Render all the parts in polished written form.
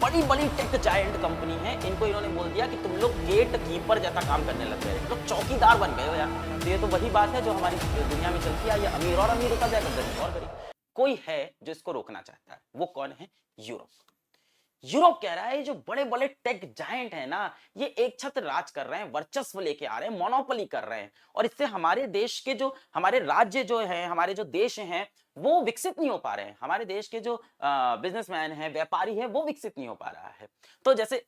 बड़ी बड़ी tech giant company है, इनको इन्होंने बोल दिया कि तुम लोग गेट कीपर जैसा काम करने लग गए, लोग चौकीदार बन गए हो यार। तो ये तो वही बात है जो हमारी दुनिया में चलती है, ये अमीर और अमीर होता जाएगा, गरीब और गरीब। कोई है जो इसको रोकना चाहता है, वो कौन है? यूरोप। यूरोप कह रहा है ये जो बड़े बड़े टेक जायंट है ना, ये एक छत्र राज कर रहे हैं, वर्चस्व लेके आ रहे हैं, मोनोपोली कर रहे हैं, और इससे हमारे देश के जो हमारे राज्य जो है, हमारे जो देश हैं, वो विकसित नहीं हो पा रहे हैं। हमारे देश के जो बिजनेसमैन है, व्यापारी है, वो विकसित नहीं हो पा रहा है। तो जैसे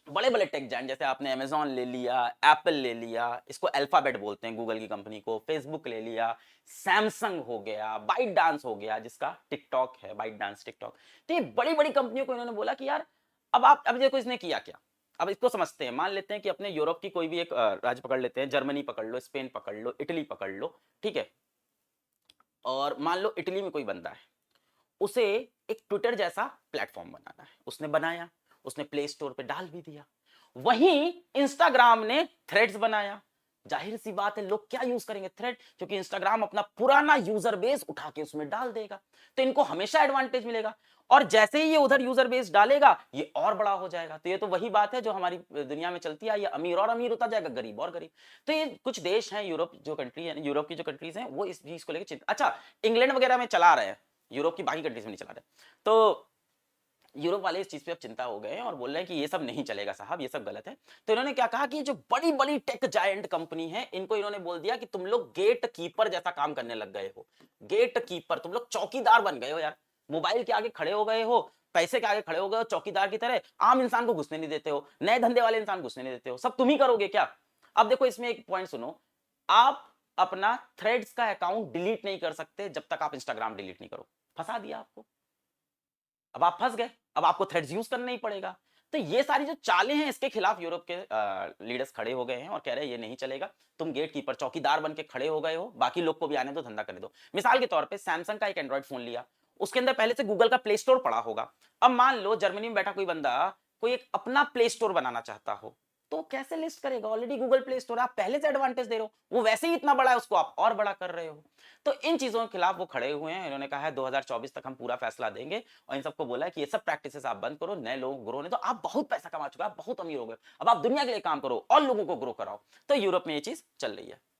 बड़े बड़े टेक जायंट, जैसे आपने अमेजोन ले लिया, एप्पल ले लिया, इसको अल्फाबेट बोलते हैं गूगल की कंपनी को, फेसबुक ले लिया, सैमसंग हो गया, बाइट डांस हो गया, जिसका टिकटॉक है, बाइट डांस टिकटॉक। तो ये बड़ी बड़ी कंपनियों को इन्होंने बोला कि यार अब देखो इसने किया क्या। अब इसको समझते हैं, मान लेते हैं कि अपने यूरोप की कोई भी एक राज्य पकड़ लेते हैं, जर्मनी पकड़ लो, स्पेन पकड़ लो, इटली पकड़ लो, ठीक है। और मान लो इटली में कोई बंदा है, उसे एक ट्विटर जैसा प्लेटफॉर्म बनाना है, उसने बनाया, उसने प्ले स्टोर पे डाल भी दिया। वहीं इंस्टाग्राम ने थ्रेड्स बनाया। जाहिर सी बात है, लोग क्या यूज करेंगे? थ्रेड, क्योंकि इंस्टाग्राम अपना पुराना यूजर बेस उठा के उसमें डाल देगा, तो इनको हमेशा एडवांटेज मिलेगा। और जैसे ही ये उधर यूजर बेस डालेगा, ये और बड़ा हो जाएगा। तो ये तो वही बात है जो हमारी दुनिया में चलती है, ये अमीर और अमीर होता जाएगा, गरीब और गरीब। तो ये कुछ देश हैं, यूरोप जो कंट्री है, यूरोप की जो कंट्रीज हैं, वो इस चीज को लेकर चिंता, अच्छा, इंग्लैंड वगैरह में चला रहे हैं, यूरोप की बाकी कंट्रीज में नहीं चला रहे। तो यूरोप वाले इस चीज पे अब चिंता हो गए हैं और बोल रहे हैं कि ये सब नहीं चलेगा साहब, ये सब गलत है। तो इन्होंने क्या कहा कि ये जो बड़ी बड़ी टेक जायंट कंपनी है, इनको इन्होंने बोल दिया कि तुम लोग गेट कीपर जैसा काम करने लग गए हो। गेट कीपर, तुम लोग चौकीदार बन गए हो यार। मोबाइल के आगे खड़े हो गए हो, पैसे के आगे खड़े हो गए हो, चौकीदार की तरह आम इंसान को घुसने नहीं देते हो, नए धंधे वाले इंसान घुसने नहीं देते हो, सब तुम ही करोगे क्या? अब देखो इसमें एक पॉइंट सुनो, आप अपना थ्रेड्स का अकाउंट डिलीट नहीं कर सकते जब तक आप इंस्टाग्राम डिलीट नहीं करो। फंसा दिया आपको, अब आप फंस गए, अब आपको थ्रेड्स यूज करना ही पड़ेगा। तो ये सारी जो चालें हैं, इसके खिलाफ यूरोप के लीडर्स खड़े हो गए हैं और कह रहे हैं ये नहीं चलेगा। तुम गेट कीपर, चौकीदार बन के खड़े हो गए हो, बाकी लोग को भी आने दो, धंधा करने दो। मिसाल के तौर पे सैमसंग का एक एंड्रॉइड फोन लिया, उसके अंदर पहले से गूगल का प्ले स्टोर पड़ा होगा। अब मान लो जर्मनी में बैठा कोई बंदा कोई एक अपना प्ले स्टोर बनाना चाहता हो, तो कैसे लिस्ट करेगा? ऑलरेडी गूगल प्ले स्टोर, आप पहले से एडवांटेज दे रहे हो, वो वैसे ही इतना बड़ा है, उसको आप और बड़ा कर रहे हो। तो इन चीजों के खिलाफ वो खड़े हुए हैं। इन्होंने कहा है 2024 तक हम पूरा फैसला देंगे, और इन सबको बोला है कि ये सब प्रैक्टिसेस आप बंद करो, नए लोगों को ग्रो, नहीं तो आप बहुत पैसा कमा चुके हो, आप बहुत अमीर हो गए, अब आप दुनिया के लिए काम करो और लोगों को ग्रो कराओ। तो यूरोप में ये चीज चल रही है।